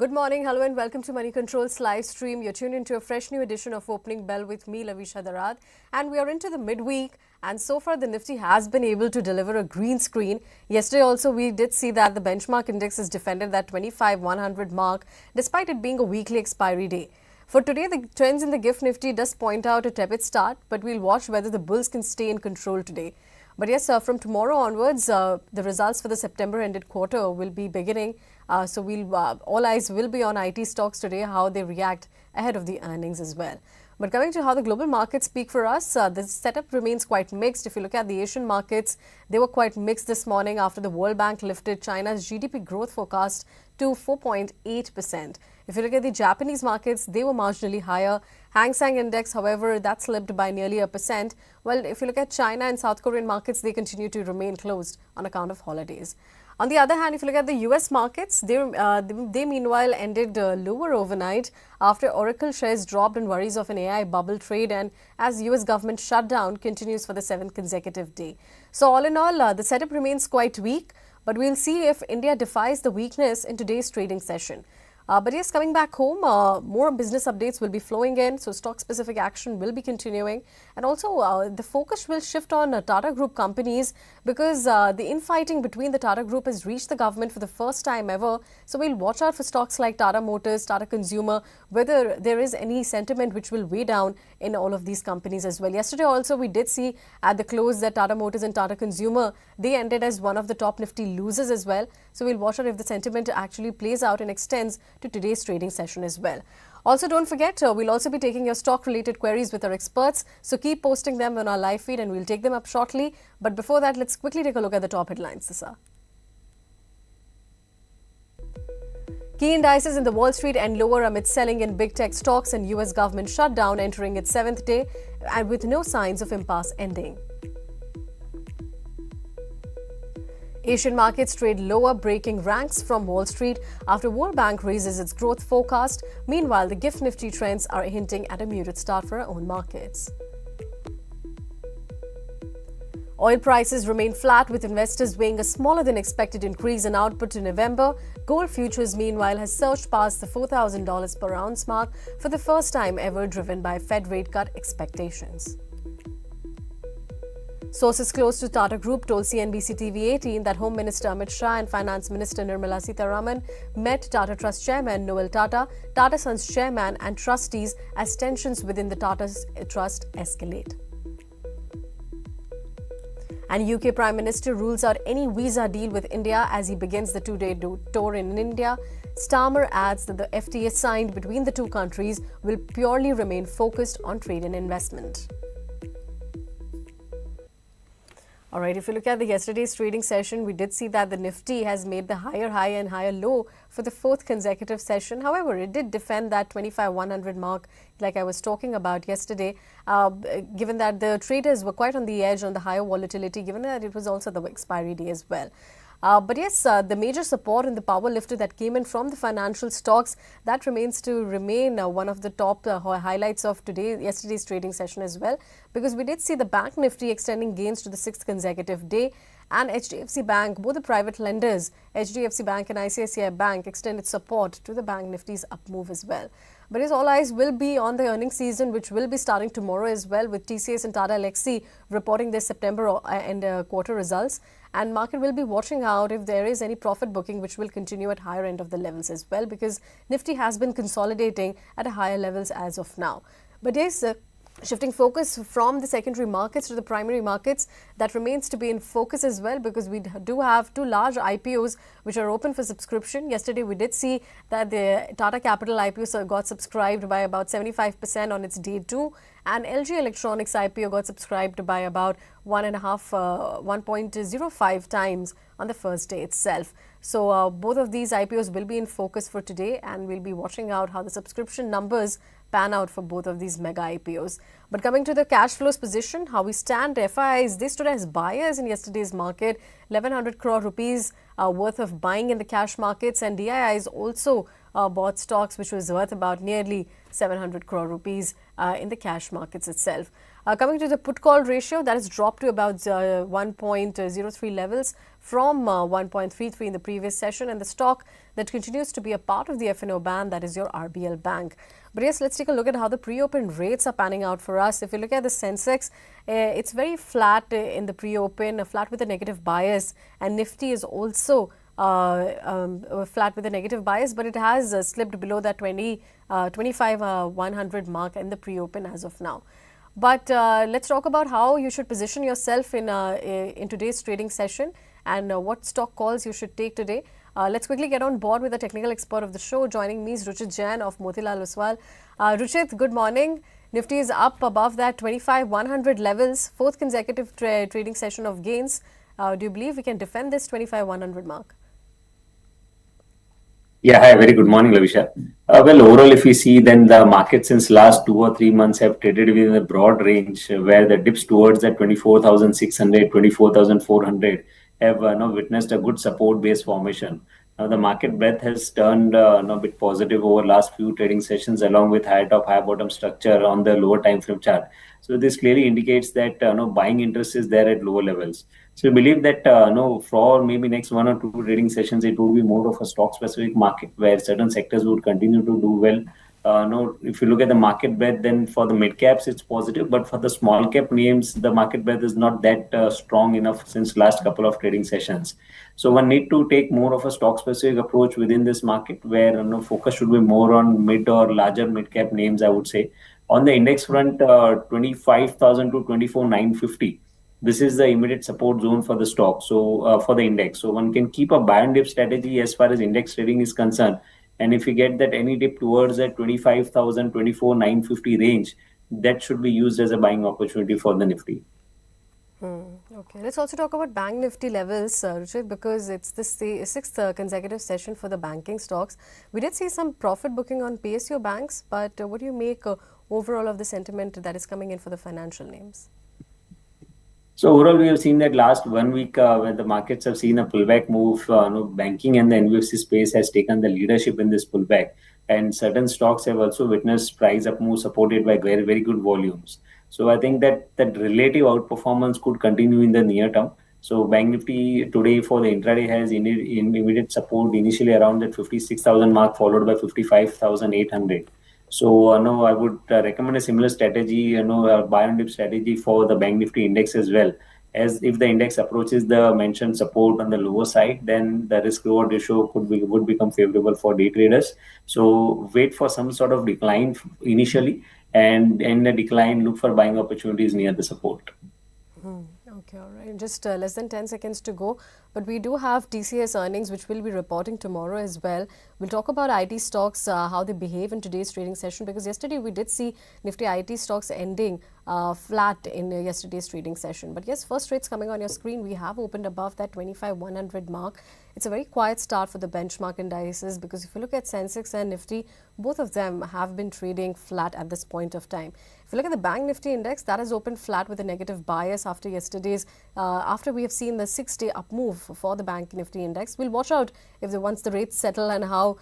Good morning, hello and welcome to Moneycontrol's live stream. You're tuned into a fresh new edition of Opening Bell with me, Lavisha Darad. And we are into the midweek, and so far the Nifty has been able to deliver a green screen. Yesterday also we did see that the benchmark index has defended that 25,100 mark despite it being a weekly expiry day. For today, the trends in the GIFT Nifty does point out a tepid start, but we'll watch whether the bulls can stay in control today. But yes, from tomorrow onwards, the results for the September-ended quarter will be beginning. So all eyes will be on IT stocks today, how they react ahead of the earnings as well. But coming to how the global markets speak for us, the setup remains quite mixed. If you look at the Asian markets, they were quite mixed this morning after the World Bank lifted China's GDP growth forecast to 4.8%. If you look at the Japanese markets, they were marginally higher. Hang Seng Index, however, that slipped by nearly 1%. Well, if you look at China and South Korean markets, they continue to remain closed on account of holidays. On the other hand, if you look at the US markets, they meanwhile ended lower overnight after Oracle shares dropped on worries of an AI bubble trade and as US government shutdown continues for the 7th consecutive day. So all in all, the setup remains quite weak, but we'll see if India defies the weakness in today's trading session. But yes, coming back home, more business updates will be flowing in, so stock-specific action will be continuing. And also, the focus will shift on Tata Group companies because the infighting between the Tata Group has reached the government for the first time ever. So we'll watch out for stocks like Tata Motors, Tata Consumer, whether there is any sentiment which will weigh down in all of these companies as well. Yesterday also, we did see at the close that Tata Motors and Tata Consumer, they ended as one of the top Nifty losers as well. So we'll watch out if the sentiment actually plays out and extends to today's trading session as well. Also, don't forget, we'll also be taking your stock-related queries with our experts. So keep posting them on our live feed and we'll take them up shortly. But before that, let's quickly take a look at the top headlines, Sisa. Key indices in the Wall Street end lower amid selling in big tech stocks and US government shutdown entering its 7th day and with no signs of impasse ending. Asian markets trade lower, breaking ranks from Wall Street after World Bank raises its growth forecast. Meanwhile, the GIFT Nifty trends are hinting at a muted start for our own markets. Oil prices remain flat with investors weighing a smaller than expected increase in output in November. Gold futures, meanwhile, has surged past the $4,000 per ounce mark for the first time ever, driven by Fed rate cut expectations. Sources close to Tata Group told CNBC TV18 that Home Minister Amit Shah and Finance Minister Nirmala Sitharaman met Tata Trust Chairman Noel Tata, Tata Sons Chairman and trustees as tensions within the Tata Trust escalate. And UK Prime Minister rules out any visa deal with India as he begins the two-day tour in India. Starmer adds that the FTA signed between the two countries will purely remain focused on trade and investment. All right, if you look at yesterday's trading session, we did see that the Nifty has made the higher high and higher low for the 4th consecutive session. However, it did defend that 25,100 mark like I was talking about yesterday, given that the traders were quite on the edge on the higher volatility, given that it was also the expiry day as well. But yes, the major support in the power lifter that came in from the financial stocks, that remains to remain one of the top highlights of yesterday's trading session as well, because we did see the Bank Nifty extending gains to the 6th consecutive day, and HDFC Bank, both the private lenders, HDFC Bank and ICICI Bank, extended support to the Bank Nifty's up move as well. But yes, all eyes will be on the earnings season, which will be starting tomorrow as well, with TCS and Tata Elxsi reporting their September and quarter results. And market will be watching out if there is any profit booking, which will continue at higher end of the levels as well, because Nifty has been consolidating at a higher levels as of now. But yes, shifting focus from the secondary markets to the primary markets, that remains to be in focus as well, because we do have two large IPOs which are open for subscription. Yesterday we did see that the Tata Capital IPO got subscribed by about 75% on its day 2, and LG Electronics IPO got subscribed by about 1.05 times on the first day itself. So both of these IPOs will be in focus for today, and we'll be watching out how the subscription numbers pan out for both of these mega IPOs. But coming to the cash flows position, how we stand, FIIs, they stood as buyers in yesterday's market, 1,100 crore rupees worth of buying in the cash markets, and DIIs also bought stocks which was worth about nearly 700 crore rupees in the cash markets itself. Coming to the put call ratio, that has dropped to about 1.03 levels from 1.33 in the previous session, and the stock that continues to be a part of the F&O band, that is your RBL Bank. But yes, let's take a look at how the pre-open rates are panning out for us. If you look at the Sensex, it's very flat in the pre-open, flat with a negative bias, and Nifty is also flat with a negative bias, but it has slipped below that 25 100 mark in the pre-open as of now. But let's talk about how you should position yourself in today's trading session and what stock calls you should take today. Let's quickly get on board with the technical expert of the show. Joining me is Ruchit Jain of Motilal Oswal. Ruchit, good morning. Nifty is up above that 25 100 levels, fourth consecutive trading session of gains. Do you believe we can defend this 25 100 mark? Yeah, hi, very good morning, Lavisha. Well, overall, if we see, then the market since last 2 or 3 months have traded within a broad range where the dips towards the 24,600, 24,400 have now witnessed a good support base formation. Now, the market breadth has turned a bit positive over last few trading sessions along with high top, high bottom structure on the lower time frame chart. So this clearly indicates that buying interest is there at lower levels. So we believe that for maybe next 1 or 2 trading sessions, it would be more of a stock-specific market where certain sectors would continue to do well. If you look at the market breadth, then for the mid caps it's positive, but for the small cap names, the market breadth is not that strong enough since last couple of trading sessions. So one need to take more of a stock-specific approach within this market, where focus should be more on mid or larger mid cap names, I would say. On the index front, 25,000 to 24,950. This is the immediate support zone for the stock. So for the index, so one can keep a buy and dip strategy as far as index trading is concerned. And if you get that any dip towards that 25,000, 24,950 range, that should be used as a buying opportunity for the Nifty. Okay, let's also talk about Bank Nifty levels, Ruchit, because it's the sixth consecutive session for the banking stocks. We did see some profit booking on PSU banks, but what do you make overall of the sentiment that is coming in for the financial names? So overall, we have seen that last 1 week where the markets have seen a pullback move. Banking and the NBFC space has taken the leadership in this pullback, and certain stocks have also witnessed price up move supported by very, very good volumes. So I think that relative outperformance could continue in the near term. So Bank Nifty today for the intraday has immediate support initially around that 56,000 mark, followed by 55,800. So no, I would recommend a similar strategy, a buy and dip strategy for the Bank Nifty index as well. As if the index approaches the mentioned support on the lower side, then the risk reward ratio would become favorable for day traders. So wait for some sort of decline initially, and in the decline, look for buying opportunities near the support. Okay, all right. Just less than 10 seconds to go. But we do have TCS earnings, which we'll be reporting tomorrow as well. We'll talk about IT stocks, how they behave in today's trading session, because yesterday we did see Nifty IT stocks ending flat in yesterday's trading session. But yes, first rates coming on your screen, we have opened above that 25 100 mark. It's a very quiet start for the benchmark indices, because if you look at Sensex and Nifty, both of them have been trading flat at this point of time. If you look at the Bank Nifty index, that has opened flat with a negative bias after yesterday's, after we have seen the 6-day up move for the Bank Nifty index. We'll watch out if once the rates settle and how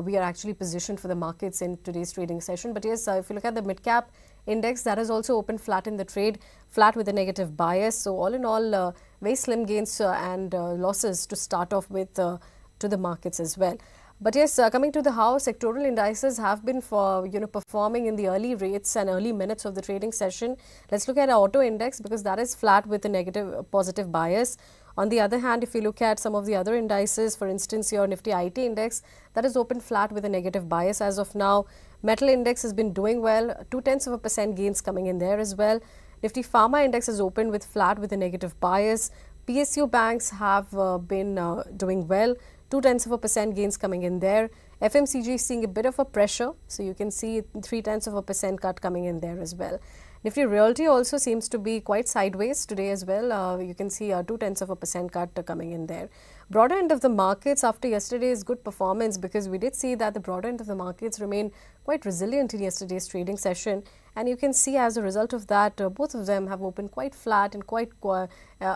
we are actually positioned for the markets in today's trading session. But yes, if you look at the mid cap index, that has also opened flat in the trade, flat with a negative bias. So all in all, very slim gains and losses to start off with to the markets as well. But yes, coming to the how sectoral indices have been performing in the early rates and early minutes of the trading session. Let's look at our auto index, because that is flat with a positive bias. On the other hand, if you look at some of the other indices, for instance, your Nifty IT index, that is open flat with a negative bias as of now. Metal index has been doing well, 0.2% gains coming in there as well. Nifty Pharma index is open with flat with a negative bias. PSU banks have been doing well, 0.2% gains coming in there. FMCG is seeing a bit of a pressure, so you can see 0.3% cut coming in there as well. Nifty Realty also seems to be quite sideways today as well. You can see a 0.2% cut coming in there. Broader end of the markets after yesterday's good performance, because we did see that the broader end of the markets remain quite resilient in yesterday's trading session, and you can see as a result of that, both of them have opened quite flat and quite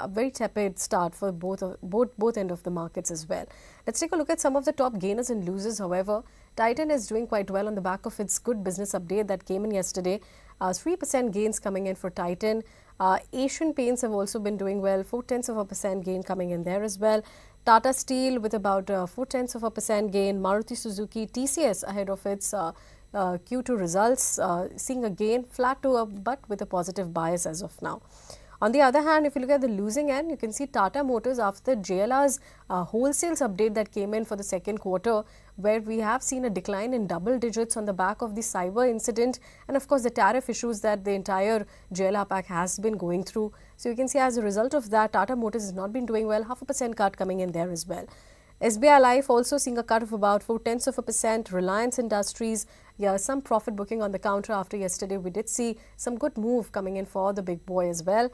very tepid start for both end of the markets as well. Let's take a look at some of the top gainers and losers. However, Titan is doing quite well on the back of its good business update that came in yesterday. 3% gains coming in for Titan. Asian Paints have also been doing well, 0.4% gain coming in there as well. Tata Steel with about 0.4% gain. Maruti Suzuki, TCS ahead of its Q2 results, seeing a gain, flat to up, but with a positive bias as of now. On the other hand, if you look at the losing end, you can see Tata Motors after JLR's wholesales update that came in for the second quarter, where we have seen a decline in double digits on the back of the cyber incident and of course the tariff issues that the entire JLR pack has been going through. So you can see as a result of that, Tata Motors has not been doing well, 0.5% cut coming in there as well. SBI Life also seeing a cut of about 0.4%. Reliance Industries, yeah, some profit booking on the counter after yesterday. We did see some good move coming in for the big boy as well.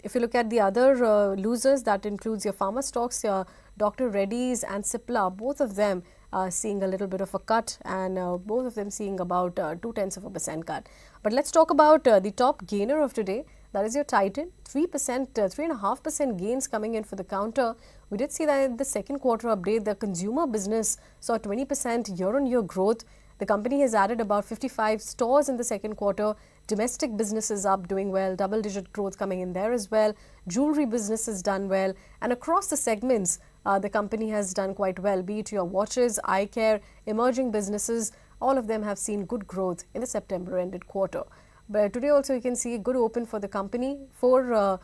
If you look at the other losers, that includes your pharma stocks, your Dr. Reddy's and Cipla, both of them seeing a little bit of a cut, and both of them seeing about 0.2% cut. But let's talk about the top gainer of today. That is your Titan, 3.5% gains coming in for the counter. We did see that in the second quarter update, the consumer business saw 20% year-on-year growth. The company has added about 55 stores in the second quarter. Domestic businesses up, doing well, double-digit growth coming in there as well. Jewelry business has done well, and across the segments, the company has done quite well, be it your watches, eye care, emerging businesses, all of them have seen good growth in the September-ended quarter. But today also you can see a good open for the company, 4%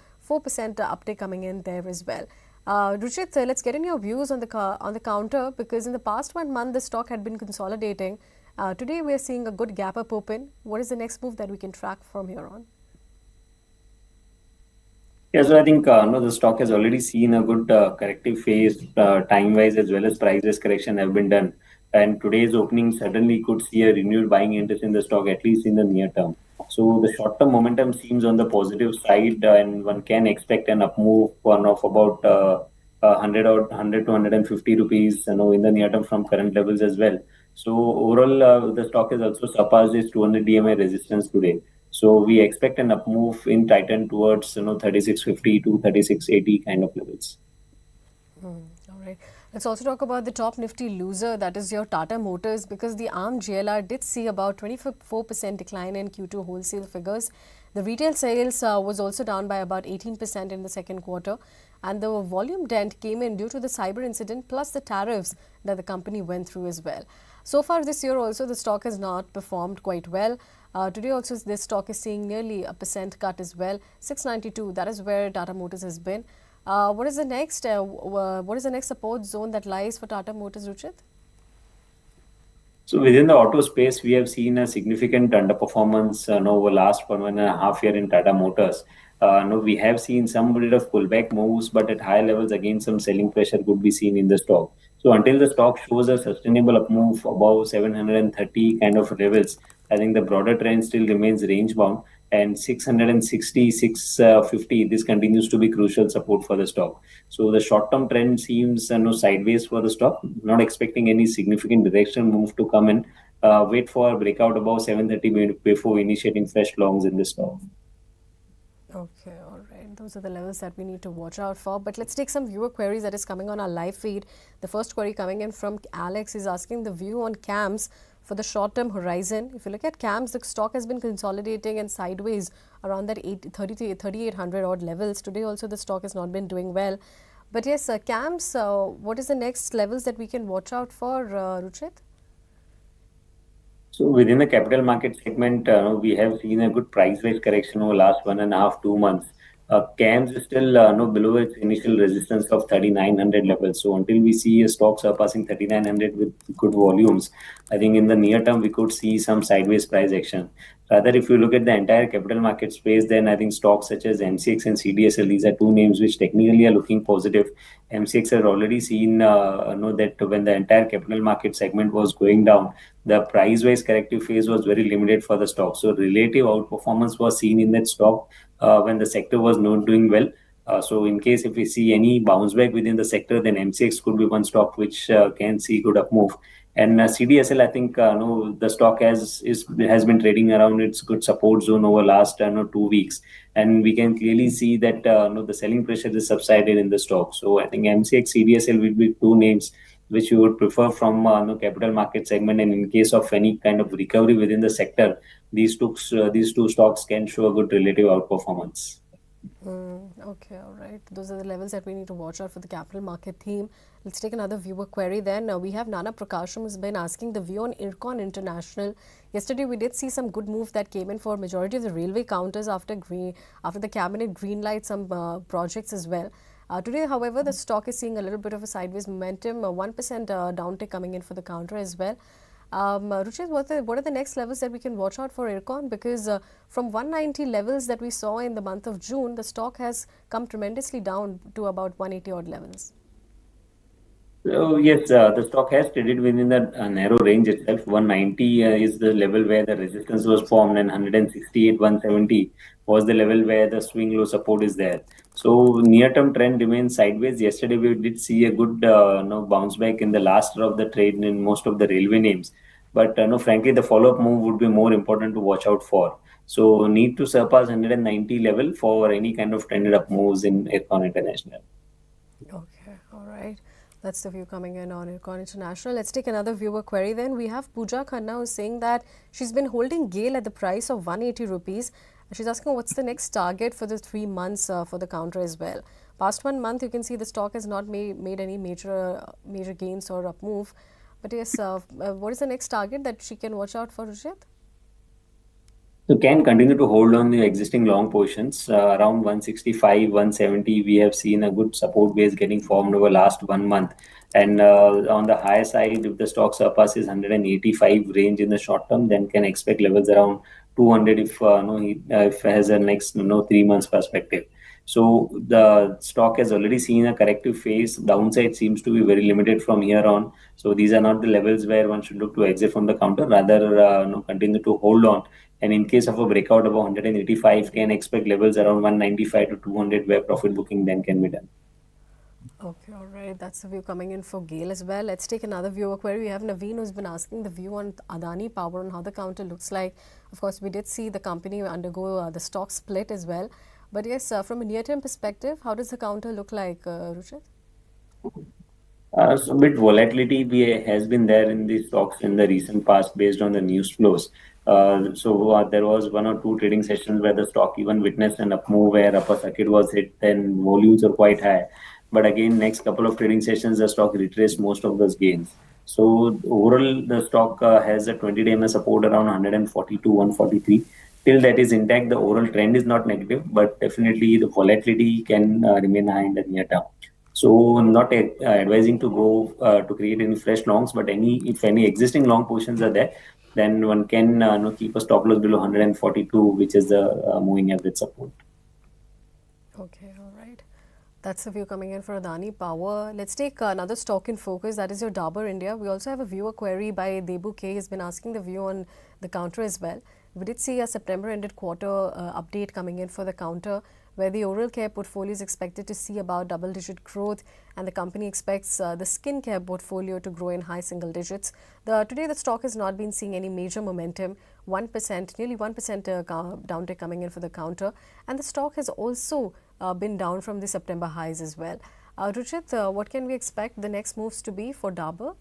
uptake coming in there as well. Ruchit, let's get in your views on the counter, because in the past 1 month the stock had been consolidating. Today we are seeing a good gap up open. What is the next move that we can track from here on? Yeah, so I think the stock has already seen a good corrective phase, time-wise as well as price correction have been done. And today's opening certainly could see a renewed buying interest in the stock, at least in the near term. So the short-term momentum seems on the positive side, and one can expect an up move of about 100 or 100 to 150 rupees, in the near term from current levels as well. So overall, the stock has also surpassed its 200 DMA resistance today. So we expect an up move in Titan towards 3650 to 3680 kind of levels. All right. Let's also talk about the top Nifty loser, that is your Tata Motors, because the ARM JLR did see about 24% decline in Q2 wholesale figures. The retail sales was also down by about 18% in the second quarter, and the volume dent came in due to the cyber incident plus the tariffs that the company went through as well. So far this year also the stock has not performed quite well. Today also this stock is seeing nearly a percent cut as well, 692. That is where Tata Motors has been. What is the next? What is the next support zone that lies for Tata Motors, Ruchit? So within the auto space, we have seen a significant underperformance over last 1.5 years in Tata Motors. We have seen some bit of pullback moves, but at high levels, again, some selling pressure could be seen in the stock. So until the stock shows a sustainable up move above 730 kind of levels, I think the broader trend still remains range bound, and 660, 650, this continues to be crucial support for the stock. So the short-term trend seems sideways for the stock. Not expecting any significant direction move to come in. Wait for a breakout above 730 before initiating fresh longs in the stock. Okay, all right. Those are the levels that we need to watch out for. But let's take some viewer queries that is coming on our live feed. The first query coming in from Alex is asking the view on CAMS for the short-term horizon. If you look at CAMS, the stock has been consolidating and sideways around that 3,800 odd levels. Today also the stock has not been doing well. But yes, CAMS, what is the next levels that we can watch out for, Ruchit? So within the capital market segment, we have seen a good price-wise correction over last 1.5, 2 months. CAMS is still below its initial resistance of 3,900 levels. So until we see a stock surpassing 3,900 with good volumes, I think in the near term we could see some sideways price action. Rather, if you look at the entire capital market space, then I think stocks such as MCX and CDSL, these are two names which technically are looking positive. MCX has already seen that when the entire capital market segment was going down, the price-wise corrective phase was very limited for the stock. So relative outperformance was seen in that stock when the sector was not doing well. So in case if we see any bounce back within the sector, then MCX could be one stock which can see good up move. And CDSL, I think the stock has been trading around its good support zone over last 2 weeks, and we can clearly see that the selling pressure is subsided in the stock. So I think MCX, CDSL will be two names which you would prefer from capital market segment. And in case of any kind of recovery within the sector, these two stocks can show a good relative outperformance. Okay, all right. Those are the levels that we need to watch out for the capital market theme. Let's take another viewer query then. We have Nana Prakasham who's been asking the view on Ircon International. Yesterday we did see some good move that came in for majority of the railway counters after the cabinet greenlight some projects as well. Today, however, the stock is seeing a little bit of a sideways momentum, 1% downtick coming in for the counter as well. Ruchit, what are the next levels that we can watch out for Ircon? Because from 190 levels that we saw in the month of June, the stock has come tremendously down to about 180 odd levels. So yes, the stock has traded within the narrow range itself. 190 is the level where the resistance was formed, and 168, 170 was the level where the swing low support is there. So near-term trend remains sideways. Yesterday we did see a good bounce back in the last hour of the trade in most of the railway names. But no, frankly, the follow-up move would be more important to watch out for. So need to surpass 190 level for any kind of trended up moves in Econ International. Okay, all right. That's the view coming in on Ircon International. Let's take another viewer query then. We have Pooja Khanna who's saying that she's been holding GAIL at the price of 180 rupees. She's asking what's the next target for the 3 months for the counter as well. Past 1 month, you can see the stock has not made any major gains or up move. But yes, what is the next target that she can watch out for, Ruchit? So can continue to hold on the existing long positions around 165, 170. We have seen a good support base getting formed over last 1 month. And on the higher side, if the stock surpasses 185 range in the short term, then can expect levels around 200 if if it has a next 3 months perspective. So the stock has already seen a corrective phase. Downside seems to be very limited from here on. So these are not the levels where one should look to exit from the counter. Rather, continue to hold on, and in case of a breakout above 185, can expect levels around 195 to 200 where profit booking then can be done. Okay, all right. That's the view coming in for GAIL as well. Let's take another viewer query. We have Naveen who's been asking the view on Adani Power and how the counter looks like. Of course, we did see the company undergo the stock split as well. But yes, from a near-term perspective, how does the counter look like, Ruchit? So bit volatility has been there in the stocks in the recent past based on the news flows. There was 1 or 2 trading sessions where the stock even witnessed an up move where upper circuit was hit, then volumes are quite high. But again, next couple of trading sessions, the stock retraced most of those gains. So overall, the stock has a 20-day MA support around 142, 143. Till that is intact, the overall trend is not negative, but definitely the volatility can remain high in the near term. So I'm not advising to go to create any fresh longs, but if any existing long positions are there, then one can keep a stop loss below 142, which is the moving average support. Okay, all right. That's the view coming in for Adani Power. Let's take another stock in focus. That is your Dabur India. We also have a viewer query by Debu K. He's been asking the view on the counter as well. We did see a September ended quarter update coming in for the counter, where the oral care portfolio is expected to see about double-digit growth, and the company expects the skincare portfolio to grow in high single digits. Today, the stock has not been seeing any major momentum, 1%, nearly 1% downtick coming in for the counter, and the stock has also been down from the September highs as well. Ruchit, what can we expect the next moves to be for Dabur?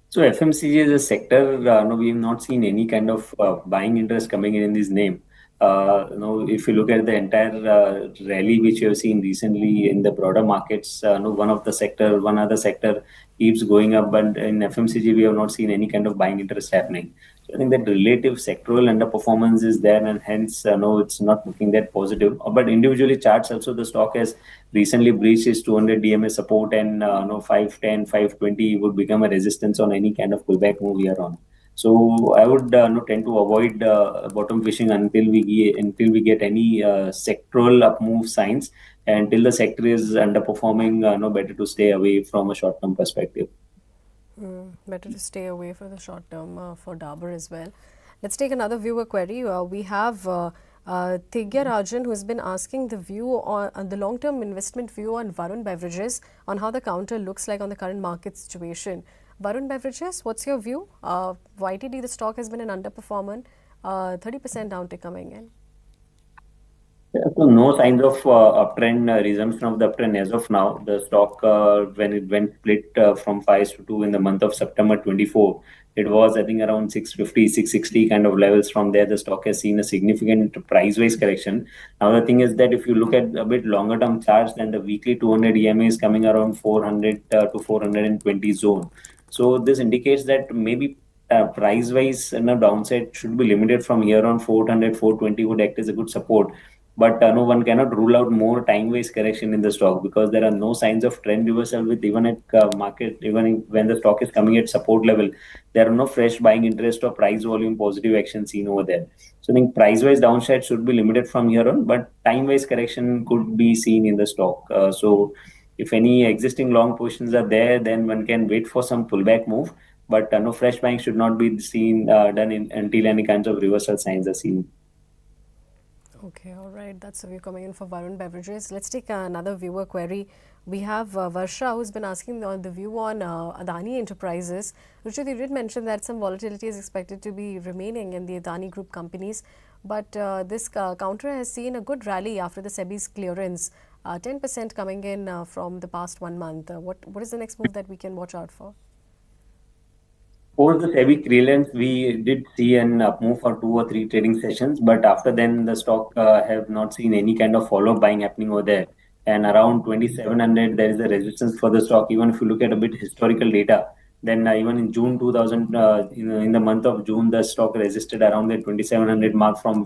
So FMCG is a sector, no, we have not seen any kind of buying interest coming in this name. If you look at the entire rally which you have seen recently in the broader markets, one other sector keeps going up, but in FMCG we have not seen any kind of buying interest happening. So I think that relative sectoral underperformance is there, and hence, no, it's not looking that positive. But individually charts also, the stock has recently breached its 200 DMA support, and 510, 520 would become a resistance on any kind of pullback move here on. So I would tend to avoid bottom fishing until we get any sectoral up move signs. Until the sector is underperforming, better to stay away from a short term perspective. Better to stay away for the short term for Dabur as well. Let's take another viewer query. We have Tigya Rajan, who has been asking the view on the long-term investment view on Varun Beverages, on how the counter looks like on the current market situation. Varun Beverages, what's your view? YTD, the stock has been an underperformer, 30% downtick coming in. So no signs of uptrend, resumption of the uptrend as of now. The stock, when it went split from 5 to 2 in the month of September 24, it was, I think, around 650, 660 kind of levels. From there, the stock has seen a significant price-wise correction. Now, the thing is that if you look at a bit longer term charts, then the weekly 200 EMA is coming around 400 to 420 zone. So this indicates that maybe price-wise, downside should be limited from here on. 400, 420 would act as a good support, but no one cannot rule out more time-wise correction in the stock because there are no signs of trend reversal with even at market, when the stock is coming at support level, there are no fresh buying interest or price volume positive action seen over there. So I think price-wise downside should be limited from here on, but time-wise correction could be seen in the stock. So if any existing long positions are there, then one can wait for some pullback move, but no fresh buying should not be seen done until any kinds of reversal signs are seen. Okay, all right. That's the view coming in for Varun Beverages. Let's take another viewer query. We have Varsha, who's been asking the view on Adani Enterprises. Ruchit, you did mention that some volatility is expected to be remaining in the Adani Group companies, but this counter has seen a good rally after the SEBI's clearance, 10% coming in from the past 1 month. What is the next move that we can watch out for? Post the SEBI clearance, we did see an up move for 2 or 3 trading sessions, but after then the stock have not seen any kind of follow-up buying happening over there. And around 2700, there is a resistance for the stock. Even if you look at a bit historical data, then even in June 2000, in the month of June, the stock resisted around the 2700 mark, from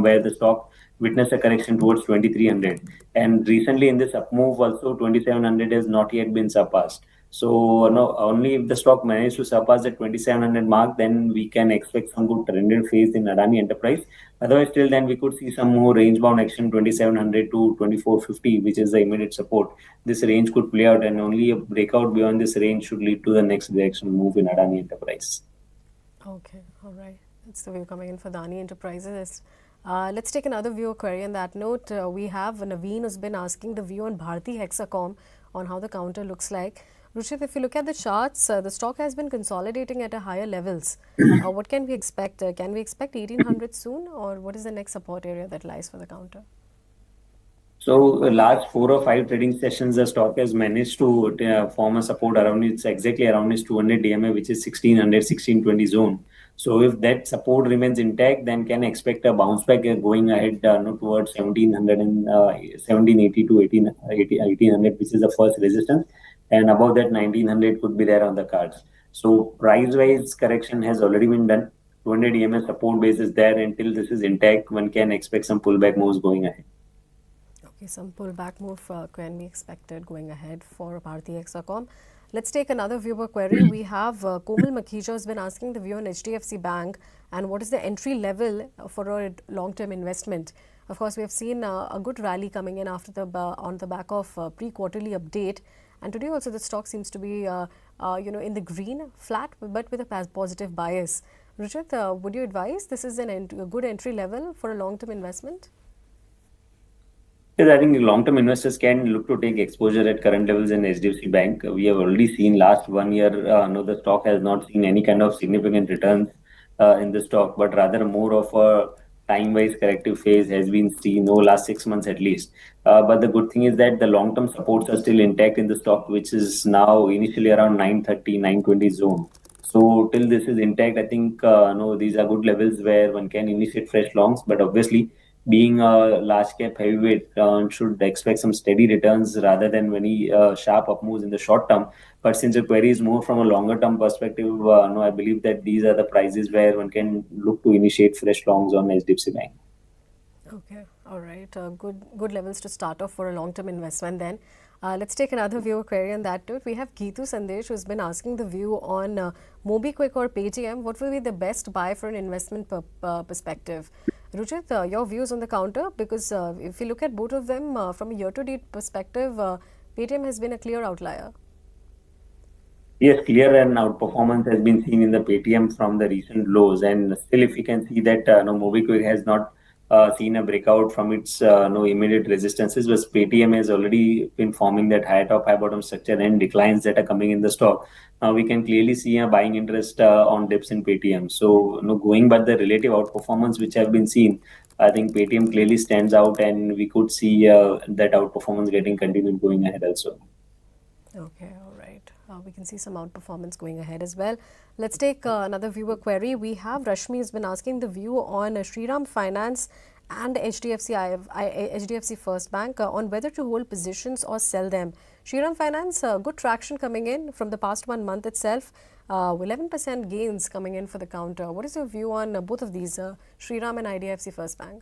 where the stock witnessed a correction towards 2300. And recently in this up move, also 2700 has not yet been surpassed. So no, only if the stock manages to surpass the 2700 mark, then we can expect some good trended phase in Adani Enterprise. Otherwise, till then we could see some more range bound action 2700 to 2450, which is the immediate support. This range could play out, and only a breakout beyond this range should lead to the next direction move in Adani Enterprise. Okay, all right. That's the view coming in for Adani Enterprises. Let's take another viewer query. On that note, we have Naveen who's been asking the view on Bharti Hexacom on how the counter looks like. Ruchit, if you look at the charts, the stock has been consolidating at a higher levels. What can we expect? Can we expect 1800 soon, or what is the next support area that lies for the counter? So the last 4 or 5 trading sessions, the stock has managed to form a support around exactly around its 200 DMA, which is 1600, 1620 zone. So if that support remains intact, then can expect a bounce back going ahead towards 1700 and 1780 to 1800, which is the first resistance. And above that, 1900 could be there on the cards. So price-wise correction has already been done. 200 EMA support base is there. Until this is intact, one can expect some pullback moves going ahead. Okay, some pullback move can be expected going ahead for Bharti Hexacom. Let's take another viewer query. We have Komal Makhija has been asking the view on HDFC Bank and what is the entry level for a long-term investment. Of course, we have seen a good rally coming in after on the back of pre-quarterly update. And today also the stock seems to be in the green, flat, but with a positive bias. Ruchit, would you advise this is a good entry level for a long-term investment? Yes, I think long-term investors can look to take exposure at current levels in HDFC Bank. We have already seen last 1 year, the stock has not seen any kind of significant returns in the stock, but rather more of a time-wise corrective phase has been seen over last 6 months at least. But the good thing is that the long-term supports are still intact in the stock, which is now initially around 930, 920 zone. So till this is intact, I think no, these are good levels where one can initiate fresh longs, but obviously being a large cap heavyweight, should expect some steady returns rather than very sharp up moves in the short term. But since the query is more from a longer term perspective, no, I believe that these are the prices where one can look to initiate fresh longs on HDFC Bank. Okay, all right. Good levels to start off for a long-term investment then. Let's take another viewer query on that too. We have Geetu Sandesh who's been asking the view on MobiKwik or Paytm. What will be the best buy for an investment perspective? Ruchit, your views on the counter, because if you look at both of them from a year-to-date perspective, Paytm has been a clear outlier. Yes, clear and outperformance has been seen in the Paytm from the recent lows, and still, if you can see that MobiKwik has not seen a breakout from its no immediate resistances, but Paytm has already been forming that high top, high bottom structure and declines that are coming in the stock. Now we can clearly see a buying interest on dips in Paytm. So, going by the relative outperformance which have been seen, I think Paytm clearly stands out, and we could see that outperformance getting continued going ahead also. Okay, all right. We can see some outperformance going ahead as well. Let's take another viewer query. We have Rashmi has been asking the view on Shriram Finance and HDFC First Bank on whether to hold positions or sell them. Shriram Finance, good traction coming in from the past 1 month itself. 11% gains coming in for the counter. What is your view on both of these, Shriram and IDFC First Bank?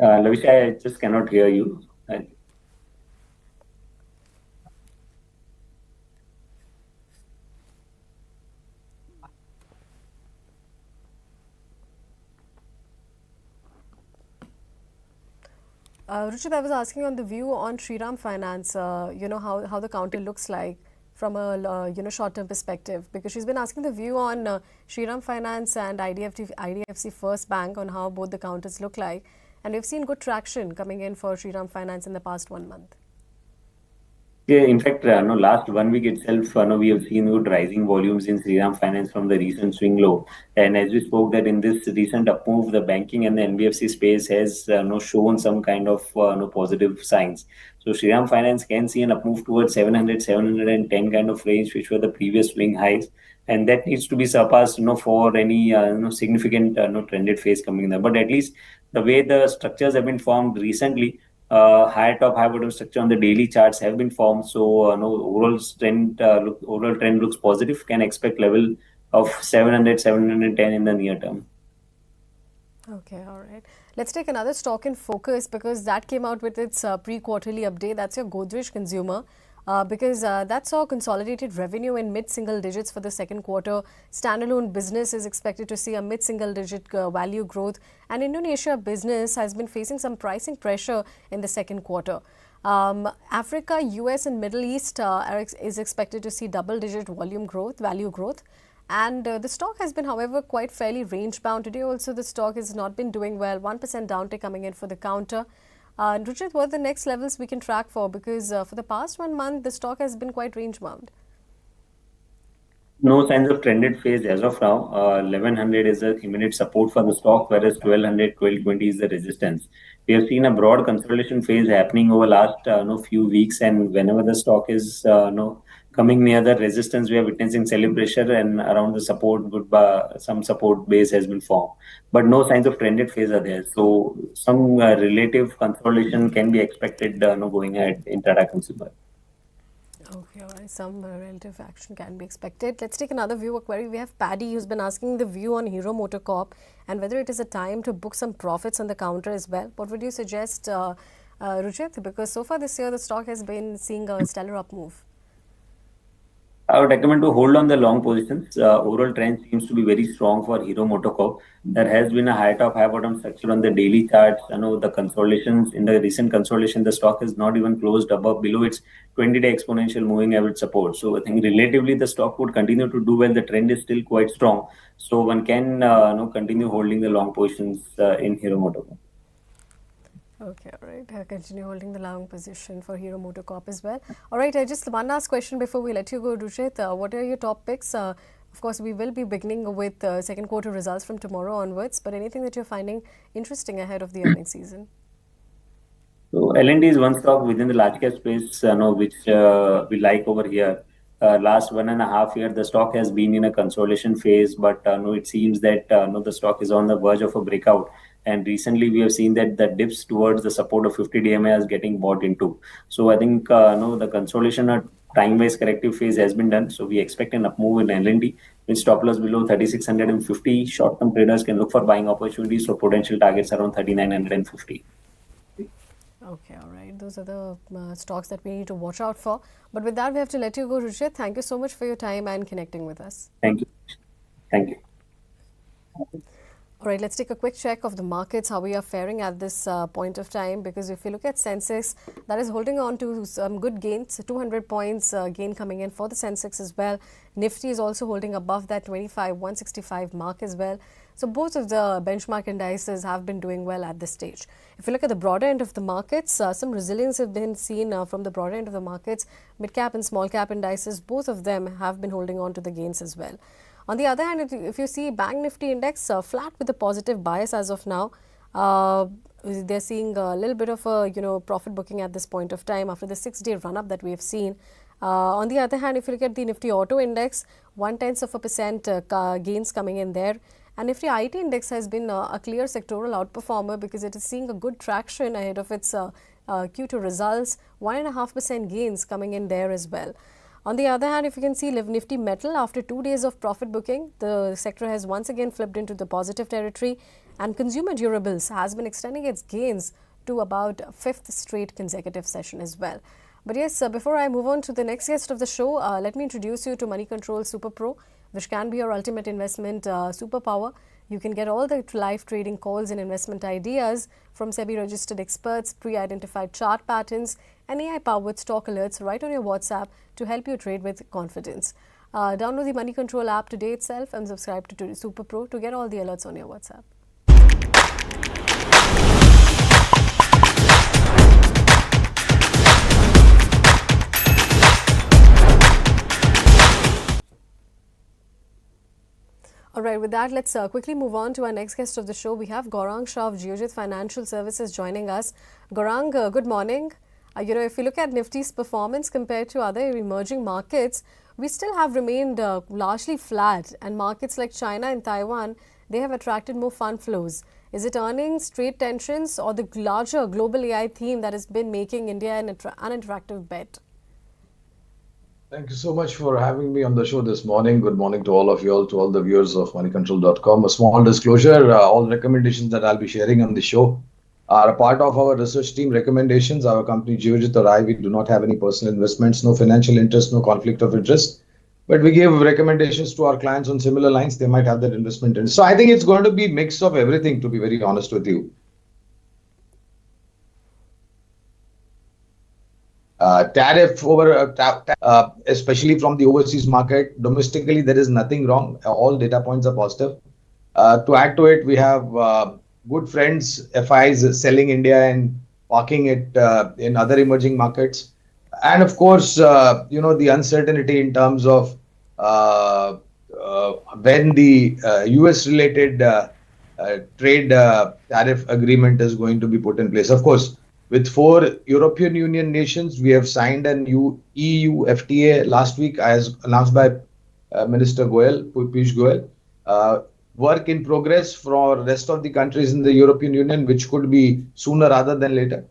Lavisha, I just cannot hear you. Ruchit, I was asking on the view on Shriram Finance, how the counter looks like from a short-term perspective, because she's been asking the view on Shriram Finance and IDFC First Bank on how both the counters look like, and we've seen good traction coming in for Shriram Finance in the past 1 month. Yeah, in fact, no, last 1 week itself, no, we have seen good rising volumes in Sriram Finance from the recent swing low. And as we spoke, that in this recent up move, the banking and the NBFC space has no shown some kind of no positive signs. So Sriram Finance can see an up move towards 700, 710 kind of range, which were the previous swing highs, and that needs to be surpassed, for any significant no trended phase coming there. But at least the way the structures have been formed recently, high top, high bottom structure on the daily charts have been formed. So, no overall trend looks positive. Can expect level of 700, 710 in the near term. Okay, all right. Let's take another stock in focus because that came out with its pre-quarterly update. That's your Godrej Consumer. Because that saw consolidated revenue in mid-single digits for the second quarter. Standalone business is expected to see a mid-single digit value growth, and Indonesia business has been facing some pricing pressure in the second quarter. Africa, US and Middle East is expected to see double-digit value growth. And the stock has been, however, quite fairly range bound. Today also the stock has not been doing well, 1% downtick coming in for the counter. Ruchit, what are the next levels we can track for? Because for the past 1 month, the stock has been quite range bound. No signs of trended phase as of now. 1100 is the immediate support for the stock, whereas 1200, 1220 is the resistance. We have seen a broad consolidation phase happening over last few weeks, and whenever the stock is coming near the resistance, we are witnessing selling pressure, and around the support, some support base has been formed. But no signs of trended phase are there. So some relative consolidation can be expected going ahead in Tata Consumer. Okay, all right. Some relative action can be expected. Let's take another viewer query. We have Paddy who's been asking the view on Hero MotoCorp and whether it is a time to book some profits on the counter as well. What would you suggest, Ruchit? Because so far this year, the stock has been seeing a stellar up move. I would recommend to hold on the long positions. Overall trend seems to be very strong for Hero MotoCorp. There has been a high top, high bottom structure on the daily charts. The consolidations in the recent consolidation, the stock is not even closed below its 20-day exponential moving average support. So I think relatively the stock would continue to do well. The trend is still quite strong. So one can continue holding the long positions in Hero MotoCorp. Okay, all right. Continue holding the long position for Hero MotoCorp as well. All right, just one last question before we let you go, Ruchit. What are your top picks? Of course, we will be beginning with second quarter results from tomorrow onwards, but anything that you're finding interesting ahead of the earnings season? So L&D is one stock within the large cap space, which we like over here. Last 1.5 year, the stock has been in a consolidation phase, but no, it seems that the stock is on the verge of a breakout. And recently, we have seen that the dips towards the support of 50 DMA is getting bought into. So I think no, the consolidation or time-wise corrective phase has been done. So we expect an up move in L&D with stop loss below 3650. Short-term traders can look for buying opportunities for potential targets around 3950. Okay, all right. Those are the stocks that we need to watch out for. But with that, we have to let you go, Ruchit. Thank you so much for your time and connecting with us. Thank you. Thank you. All right, let's take a quick check of the markets, how we are faring at this point of time. Because if you look at Sensex, that is holding on to some good gains, 200 points gain coming in for the Sensex as well. Nifty is also holding above that 165 mark as well. So both of the benchmark indices have been doing well at this stage. If you look at the broader end of the markets, some resilience have been seen from the broader end of the markets. Mid cap and small cap indices, both of them have been holding on to the gains as well. On the other hand, if you see Bank Nifty index flat with a positive bias as of now, they're seeing a little bit of a profit booking at this point of time after the 6-day run up that we have seen. On the other hand, if you look at the Nifty Auto Index, 0.1% gains coming in there. And Nifty IT Index has been a clear sectoral outperformer because it is seeing a good traction ahead of its Q2 results, 1.5% gains coming in there as well. On the other hand, if you can see Nifty Metal, after 2 days of profit booking, the sector has once again flipped into the positive territory, and consumer durables has been extending its gains to about 5th straight consecutive session as well. But yes, before I move on to the next guest of the show, let me introduce you to Moneycontrol Super Pro, which can be your ultimate investment superpower. You can get all the live trading calls and investment ideas from SEBI-registered experts, pre-identified chart patterns, and AI-powered stock alerts right on your WhatsApp to help you trade with confidence. Download the Moneycontrol app today itself and subscribe to Super Pro to get all the alerts on your WhatsApp. All right, with that, let's quickly move on to our next guest of the show. We have Gaurang Shah of Geojit Financial Services joining us. Gaurang, good morning. If you look at Nifty's performance compared to other emerging markets, we still have remained largely flat, and markets like China and Taiwan, they have attracted more fund flows. Is it earnings, trade tensions, or the larger global AI theme that has been making India an unattractive bet? Thank you so much for having me on the show this morning. Good morning to all of you all, to all the viewers of Moneycontrol.com. A small disclosure, all recommendations that I'll be sharing on the show are a part of our research team recommendations. Our company, Geojit or I, we do not have any personal investments, no financial interest, no conflict of interest. But we give recommendations to our clients on similar lines. They might have that investment in. So I think it's going to be a mix of everything, to be very honest with you. Tariff over, especially from the overseas market. Domestically, there is nothing wrong. All data points are positive. To add to it, we have good friends, FIs selling India and parking it in other emerging markets. And of course, the uncertainty in terms of when the US-related trade tariff agreement is going to be put in place. Of course, with 4 European Union nations, we have signed an EU FTA last week, as announced by Minister Piyush Goyal. Work in progress for the rest of the countries in the European Union, which could be sooner rather than later.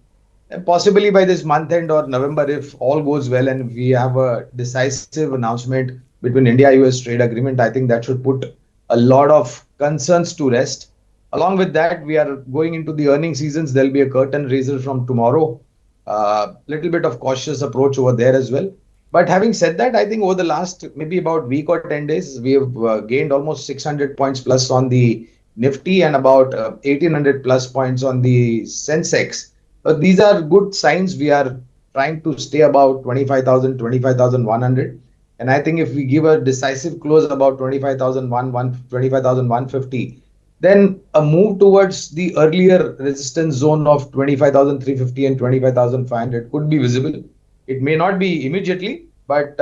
And possibly by this month end or November, if all goes well and we have a decisive announcement between India-US trade agreement, I think that should put a lot of concerns to rest. Along with that, we are going into the earnings seasons. There'll be a curtain raiser from tomorrow. Little bit of cautious approach over there as well. But having said that, I think over the last maybe about week or 10 days, we have gained almost 600 points plus on the Nifty and about 1800 plus points on the Sensex. But these are good signs. We are trying to stay about 25,000, 25,100. And I think if we give a decisive close about 25,150, then a move towards the earlier resistance zone of 25,350 and 25,500 could be visible. It may not be immediately, but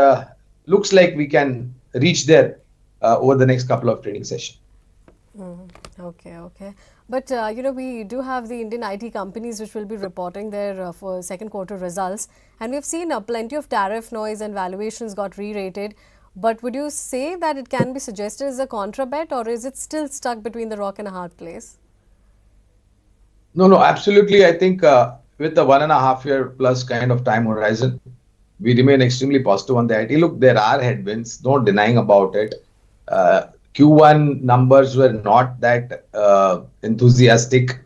looks like we can reach there over the next couple of trading sessions. Okay. But, we do have the Indian IT companies which will be reporting their for second quarter results. And we've seen plenty of tariff noise and valuations got re-rated. But would you say that it can be suggested as a contra bet, or is it still stuck between the rock and a hard place? No, absolutely. I think with the 1.5 year plus kind of time horizon, we remain extremely positive on the IT. Look, there are headwinds, no denying about it. Q1 numbers were not that enthusiastic.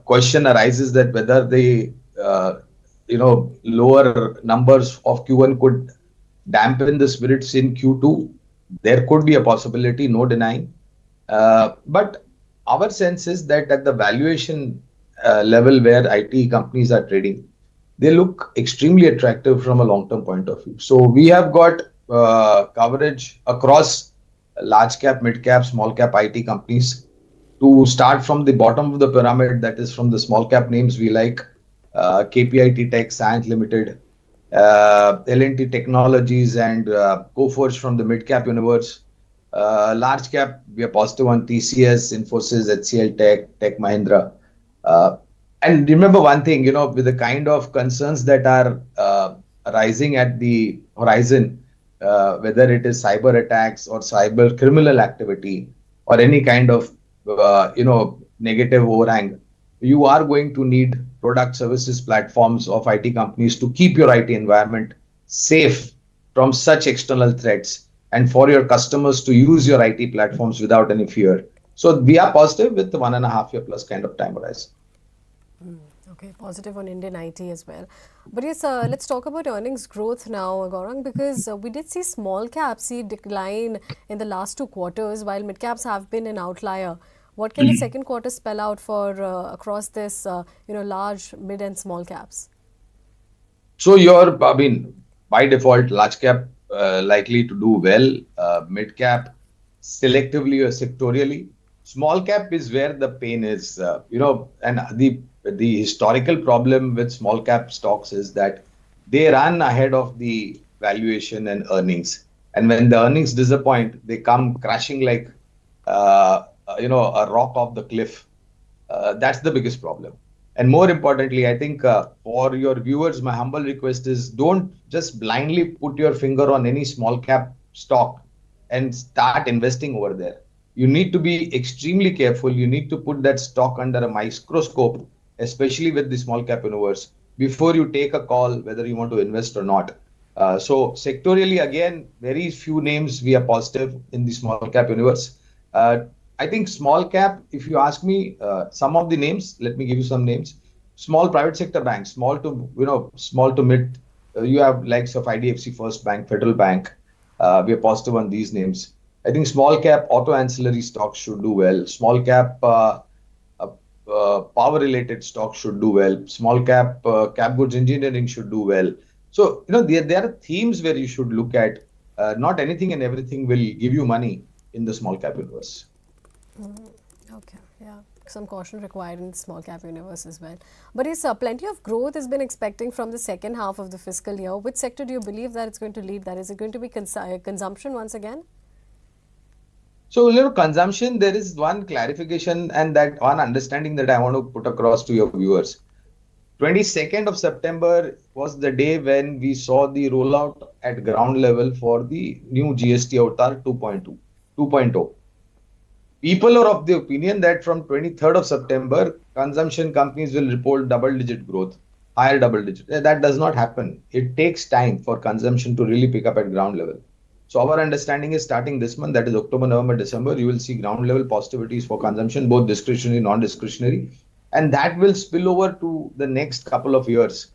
Question arises that whether the lower numbers of Q1 could dampen the spirits in Q2. There could be a possibility, no denying. But our sense is that at the valuation level where IT companies are trading, they look extremely attractive from a long-term point of view. So we have got coverage across large cap, mid cap, small cap IT companies. To start from the bottom of the pyramid, that is from the small cap names, we like KPIT Tech, Science Limited, L&T Technologies, and Coforge from the mid cap universe. Large cap, we are positive on TCS, Infosys, HCL Tech, Tech Mahindra. Uh, and remember one thing, with the kind of concerns that are rising at the horizon, whether it is cyber attacks or cyber criminal activity or any kind of, negative overhang, you are going to need product services platforms of IT companies to keep your IT environment safe from such external threats and for your customers to use your IT platforms without any fear. So we are positive with the 1.5 year plus kind of time horizon. Okay, positive on Indian IT as well. But yes, let's talk about earnings growth now, Gaurang, because we did see small caps see decline in the last 2 quarters, while mid caps have been an outlier. What can the second quarter spell out for across this, large, mid, and small caps? So by default, large cap likely to do well, mid cap selectively or sectorially. Small cap is where the pain is, and the historical problem with small cap stocks is that they run ahead of the valuation and earnings. And when the earnings disappoint, they come crashing like, a rock off the cliff. That's the biggest problem. And more importantly, I think for your viewers, my humble request is don't just blindly put your finger on any small cap stock and start investing over there. You need to be extremely careful. You need to put that stock under a microscope, especially with the small cap universe, before you take a call whether you want to invest or not. So sectorially, again, very few names we are positive in the small cap universe. I think small cap, if you ask me, some of the names, let me give you some names. Small private sector banks, small to mid. You have likes of IDFC First Bank, Federal Bank. We are positive on these names. I think small cap auto ancillary stocks should do well. Small cap power related stocks should do well. Small cap cap goods engineering should do well. So, there are themes where you should look at. Not anything and everything will give you money in the small cap universe. Okay, yeah. Some caution required in the small cap universe as well. But yes, plenty of growth has been expecting from the second half of the fiscal year. Which sector do you believe that it's going to lead that? Is it going to be consumption once again? So, consumption, there is one clarification and that one understanding that I want to put across to your viewers. 22nd of September was the day when we saw the rollout at ground level for the new GST Avatar 2.0. People are of the opinion that from 23rd of September, consumption companies will report double-digit growth, higher double-digit. That does not happen. It takes time for consumption to really pick up at ground level. So our understanding is starting this month, that is October, November, December, you will see ground level positivities for consumption, both discretionary, non-discretionary. And that will spill over to the next couple of years.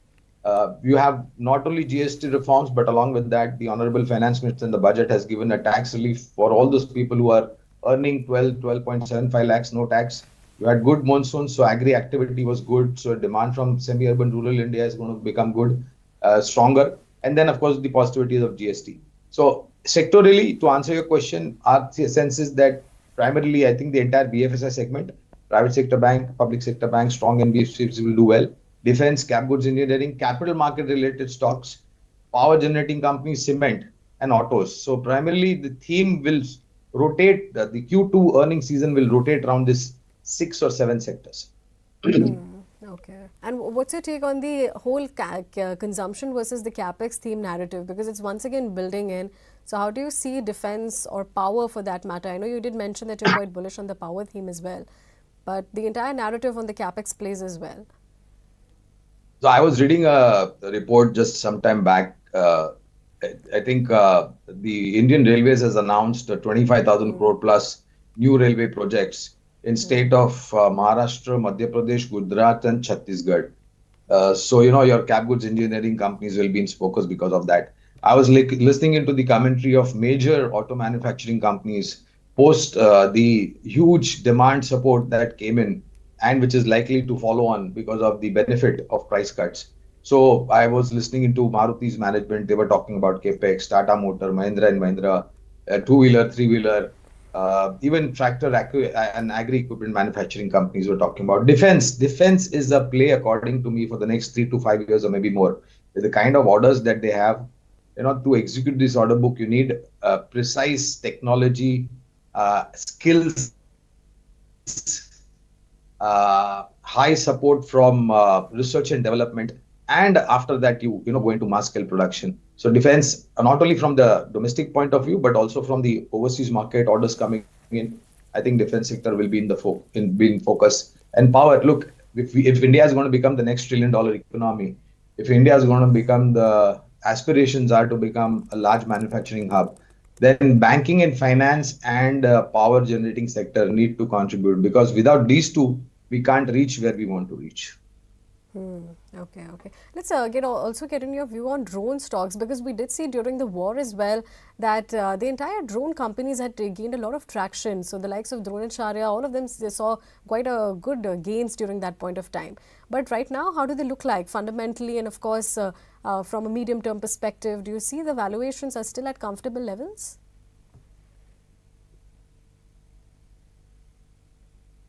You have not only GST reforms, but along with that, the Honorable Finance Minister in the budget has given a tax relief for all those people who are earning 12.75 lakhs, no tax. You had good monsoons, so agri activity was good. So demand from semi-urban rural India is going to become good, stronger. And then, of course, the positivities of GST. So sectorally, to answer your question, our sense is that primarily, I think the entire BFSI segment, private sector bank, public sector bank, strong NBFCs will do well. Defense, cap goods engineering, capital market related stocks, power generating companies, cement, and autos. So primarily, the theme will rotate, the Q2 earnings season will rotate around this 6 or 7 sectors. Okay. And what's your take on the whole consumption versus the capex theme narrative? Because it's once again building in. So how do you see defense or power for that matter? I know you did mention that you're quite bullish on the power theme as well, but the entire narrative on the capex plays as well. So I was reading a report just some time back. I think the Indian Railways has announced 25,000 crore plus new railway projects in state of Maharashtra, Madhya Pradesh, Gujarat, and Chhattisgarh. So, your cap goods engineering companies will be in focus because of that. I was listening into the commentary of major auto manufacturing companies post the huge demand support that came in and which is likely to follow on because of the benefit of price cuts. So I was listening into Maruti's management. They were talking about Capex, Tata Motor, Mahindra and Mahindra, two-wheeler, three-wheeler, even and agri-equipment manufacturing companies were talking about defense. Defense is a play, according to me, for the next 3 to 5 years or maybe more. The kind of orders that they have, to execute this order book, you need precise technology, skills, high support from research and development, and after that you know go into mass scale production. So defense, not only from the domestic point of view but also from the overseas market orders coming in, I think defense sector will be in focus. And power, look, if India is going to become the next $1 trillion economy, if India is going to become the aspirations are to become a large manufacturing hub, then banking and finance and power generating sector need to contribute, because without these two, we can't reach where we want to reach. Okay. Let's also get in your view on drone stocks, because we did see during the war as well that the entire drone companies had gained a lot of traction. So the likes of Drone and Sharia, all of them, they saw quite a good gains during that point of time. But right now, how do they look like fundamentally, and of course from a medium term perspective? Do you see the valuations are still at comfortable levels?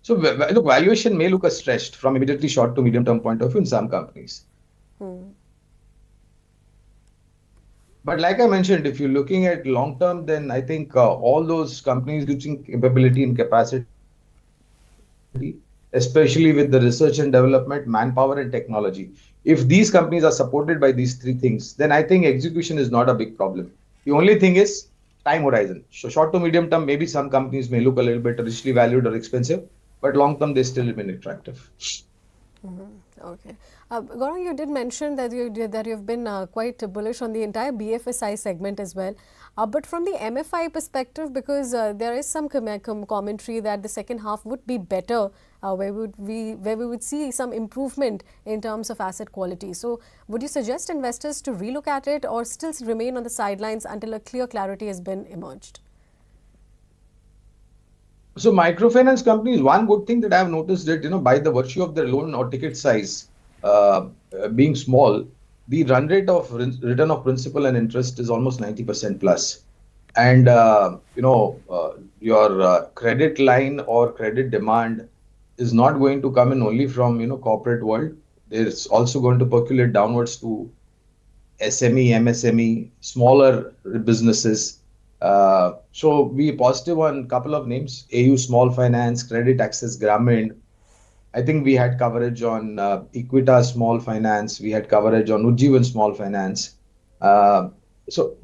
So look, valuation may look stretched from immediately short to medium term point of view in some companies. But like I mentioned, if you're looking at long term, then I think all those companies reaching capability and capacity, especially with the research and development, manpower and technology, if these companies are supported by these three things, then I think execution is not a big problem. The only thing is time horizon. So short to medium term, maybe some companies may look a little bit richly valued or expensive, but long term they still remain attractive. Okay. Gaurav, you did mention that you've been quite bullish on the entire BFSI segment as well. But from the MFI perspective, because there is some commentary that the second half would be better, where we would see some improvement in terms of asset quality. So would you suggest investors to relook at it, or still remain on the sidelines until a clear clarity has been emerged? So microfinance companies, one good thing that I have noticed that, by the virtue of their loan or ticket size being small, the run rate of return of principal and interest is almost 90% plus. And, your credit line or credit demand is not going to come in only from, corporate world. There's also going to percolate downwards to SME, MSME, smaller businesses. So we positive on a couple of names: AU Small Finance, Credit Access Grameen. I think we had coverage on Equita Small Finance. We had coverage on Ujjivan Small Finance. But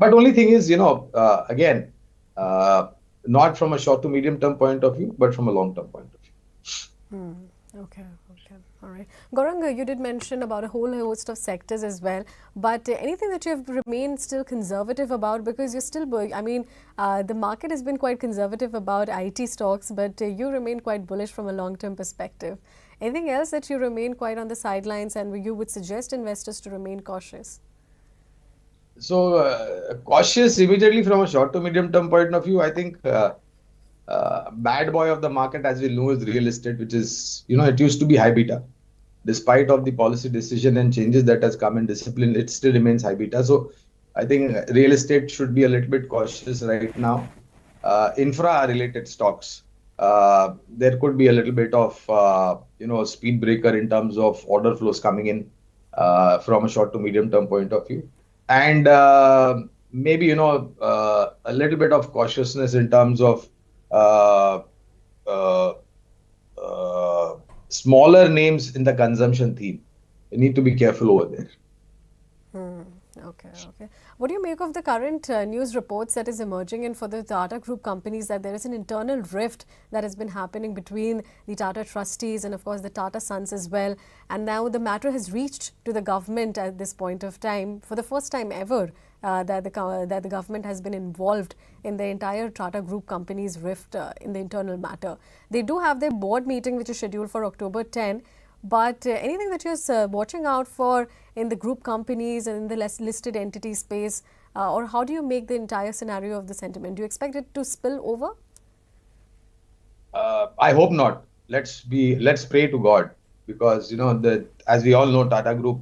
only thing is, again, not from a short to medium term point of view, but from a long term point of view. Okay. All right. Gaurang, you did mention about a whole host of sectors as well, but anything that you have remained still conservative about, because you're still, the market has been quite conservative about IT stocks, but you remain quite bullish from a long-term perspective. Anything else that you remain quite on the sidelines and you would suggest investors to remain cautious? So cautious immediately from a short to medium term point of view, I think bad boy of the market, as we know, is real estate, which is, it used to be high beta. Despite of the policy decision and changes that has come in discipline, it still remains high beta. So I think real estate should be a little bit cautious right now. Infra related stocks, there could be a little bit of, speed breaker in terms of order flows coming in from a short to medium term point of view. And maybe, a little bit of cautiousness in terms of smaller names in the consumption theme. You need to be careful over there. Okay. What do you make of the current news reports that is emerging in for the Tata Group companies, that there is an internal rift that has been happening between the Tata trustees and of course the Tata sons as well, and now the matter has reached to the government at this point of time for the first time ever, that the government has been involved in the entire Tata Group companies rift in the internal matter. They do have their board meeting, which is scheduled for October 10. But anything that you're watching out for in the group companies and in the less listed entity space, or how do you make the entire scenario of the sentiment? Do you expect it to spill over? I hope not. Let's pray to God, because as we all know, Tata Group,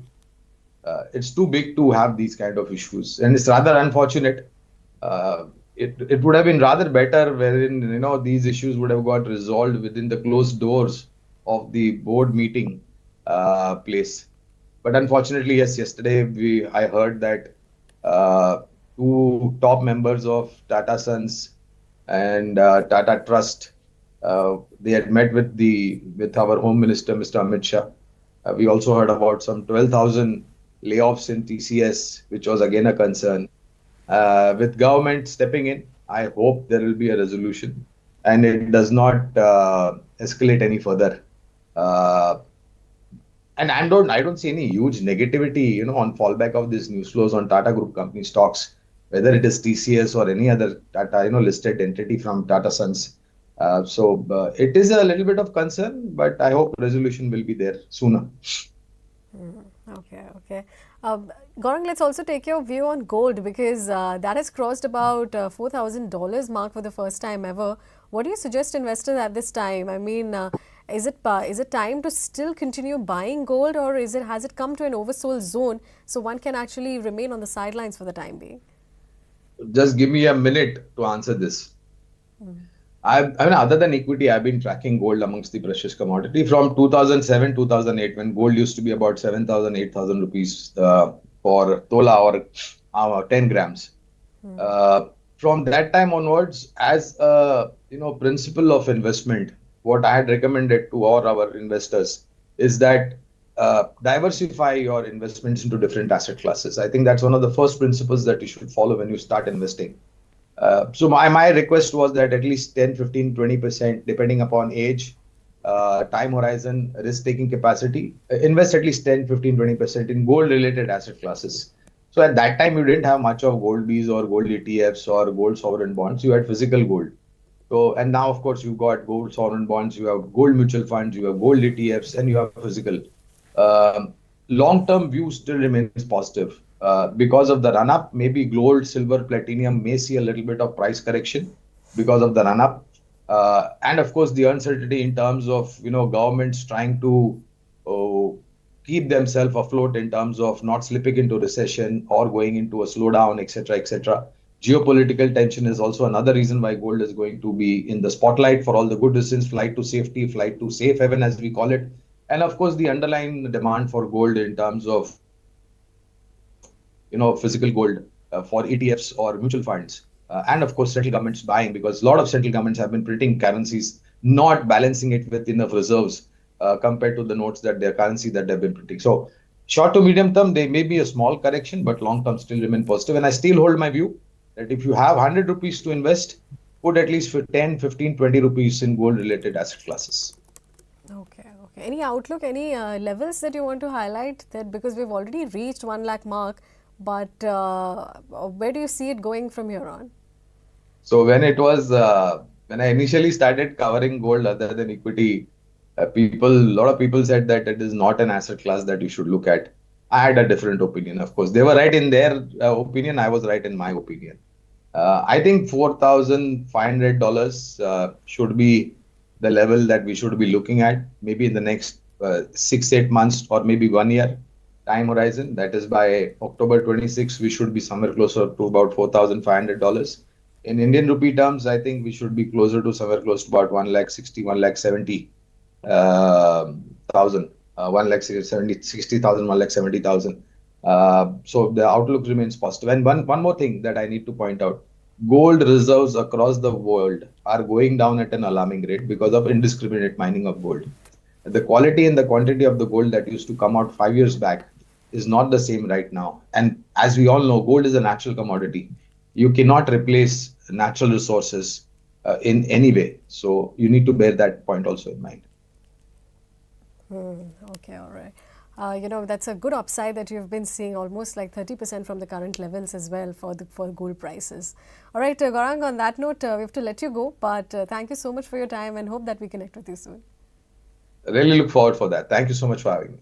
it's too big to have these kind of issues, and it's rather unfortunate. Uh, it would have been rather better wherein these issues would have got resolved within the closed doors of the board meeting place. But unfortunately, yes, yesterday I heard that uh, two top members of Tata Sons and Tata Trust, they had met with our Home Minister, Mr. Amit Shah. We also heard about some 12,000 layoffs in TCS, which was again a concern. With government stepping in, I hope there will be a resolution and it does not escalate any further. Uh, and I don't see any huge negativity, on fallback of these news flows on Tata Group company stocks, whether it is TCS or any other Tata, listed entity from Tata Sons. So it is a little bit of concern, but I hope resolution will be there sooner. Okay, okay. Gaurang, let's also take your view on gold, because that has crossed about $4,000 mark for the first time ever. What do you suggest investors at this time? I mean, is it time to still continue buying gold, or has it come to an oversold zone so one can actually remain on the sidelines for the time being? Just give me a minute to answer this. I mean, other than equity, I've been tracking gold amongst the precious commodity from 2007, 2008, when gold used to be about 7,000, 8,000 rupees for tola or 10 grams. From that time onwards, as a principle of investment, what I had recommended to all our investors is that diversify your investments into different asset classes. I think that's one of the first principles that you should follow when you start investing. So my request was that at least 10, 15, 20%, depending upon age, time horizon, risk taking capacity, invest at least 10, 15, 20% in gold related asset classes. So at that time, you didn't have much of gold Bs or gold ETFs or gold sovereign bonds. You had physical gold. So, and now, of course, you've got gold sovereign bonds, you have gold mutual funds, you have gold ETFs, and you have physical. Um, Long-term view still remains positive. Because of the run-up, maybe gold, silver, platinum may see a little bit of price correction because of the run-up. And of course, the uncertainty in terms of, governments trying to uh, keep themselves afloat in terms of not slipping into recession or going into a slowdown, etc., etc. Geopolitical tension is also another reason why gold is going to be in the spotlight for all the good reasons: flight to safety, flight to safe haven, as we call it. And of course, the underlying demand for gold in terms of physical gold for ETFs or mutual funds. And of course, central governments buying, because a lot of central governments have been printing currencies, not balancing it with enough reserves compared to the notes that their currency that they've been printing. So short to medium term, there may be a small correction, but long term still remain positive. And I still hold my view that if you have 100 rupees to invest, put at least for 10, 15, 20 rupees in gold related asset classes. Okay, okay. Any outlook, any levels that you want to highlight, that because we've already reached 1 lakh mark, but where do you see it going from here on? So when I initially started covering gold other than equity, a lot of people said that it is not an asset class that you should look at. I had a different opinion. Of course, they were right in their opinion. I was right in my opinion. I think $4,500 should be the level that we should be looking at, maybe in the next 6, 8 months or maybe 1 year time horizon. That is by October 26, we should be somewhere closer to about $4,500. In Indian rupee terms, I think we should be closer to somewhere close to about 1,60,000, 1,70,000, 1,60,000, 1,70,000. So the outlook remains positive. And one more thing that I need to point out: gold reserves across the world are going down at an alarming rate because of indiscriminate mining of gold. The quality and the quantity of the gold that used to come out 5 years back is not the same right now. And as we all know, gold is a natural commodity. You cannot replace natural resources in any way. So you need to bear that point also in mind. Okay, all right. That's a good upside that you've been seeing, almost like 30% from the current levels as well for gold prices. All right, Gaurang, on that note, we have to let you go, but thank you so much for your time and hope that we connect with you soon. Really look forward for that. Thank you so much for having me.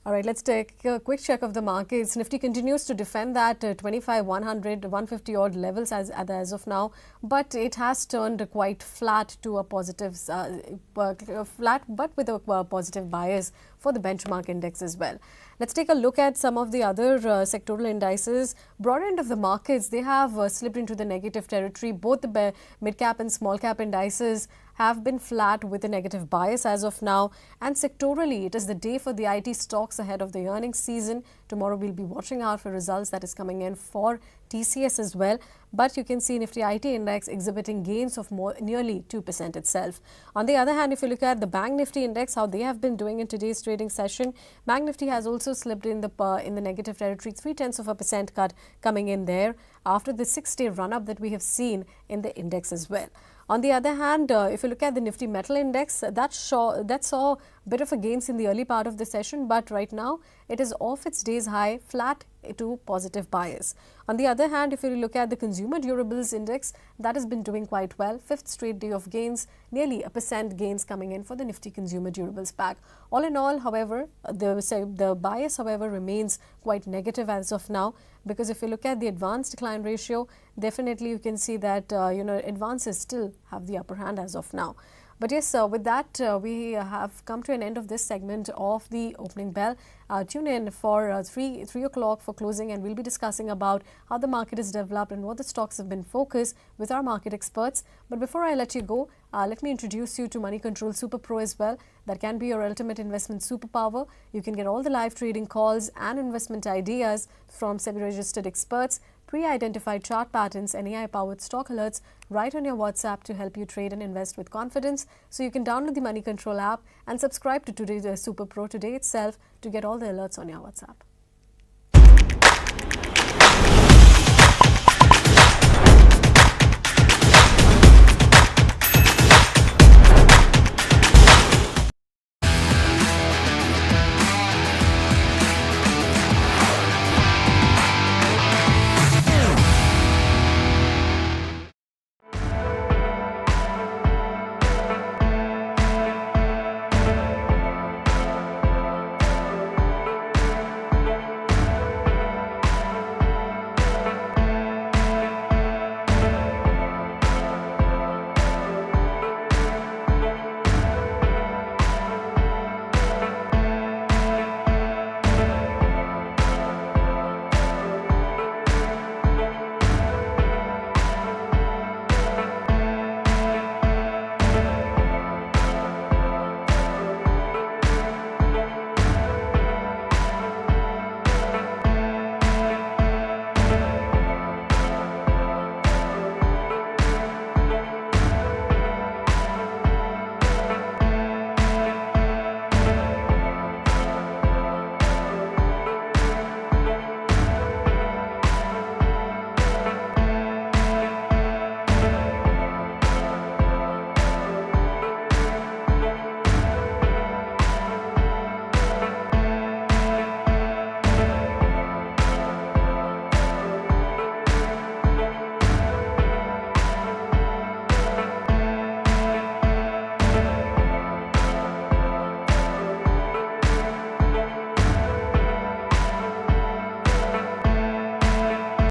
All right, let's take a quick check of the markets. Nifty continues to defend that 25, 100, 150 odd levels as of now, but it has turned quite flat to a positive, flat but with a positive bias for the benchmark index as well. Let's take a look at some of the other sectoral indices. Broad end of the markets, they have slipped into the negative territory. Both the mid-cap and small-cap indices have been flat with a negative bias as of now. And sectorally, it is the day for the IT stocks ahead of the earnings season. Tomorrow, we'll be watching out for results that is coming in for TCS as well. But you can see Nifty IT index exhibiting gains of nearly 2% itself. On the other hand, if you look at the Bank Nifty index, how they have been doing in today's trading session, Bank Nifty has also slipped in the negative territory, 0.3% cut coming in there after the 6-day run-up that we have seen in the index as well. On the other hand, if you look at the Nifty Metal Index, that saw a bit of a gains in the early part of the session, but right now it is off its day's high, flat to positive bias. On the other hand, if you look at the Consumer Durables Index, that has been doing quite well. 5th straight day of gains, nearly 1% gains coming in for the Nifty Consumer Durables pack. All in all, however, the bias, however, remains quite negative as of now, because if you look at the advance decline ratio, definitely you can see that advances still have the upper hand as of now. But yes, with that, we have come to an end of this segment of the opening bell. Tune in for 3 o'clock for closing, and we'll be discussing about how the market is developed and what the stocks have been focused with our market experts. But before I let you go, let me introduce you to Moneycontrol Super Pro as well. That can be your ultimate investment superpower. You can get all the live trading calls and investment ideas from SEBI-registered experts, pre-identified chart patterns and AI-powered stock alerts right on your WhatsApp to help you trade and invest with confidence. So you can download the Moneycontrol app and subscribe to today's Super Pro today itself to get all the alerts on your WhatsApp.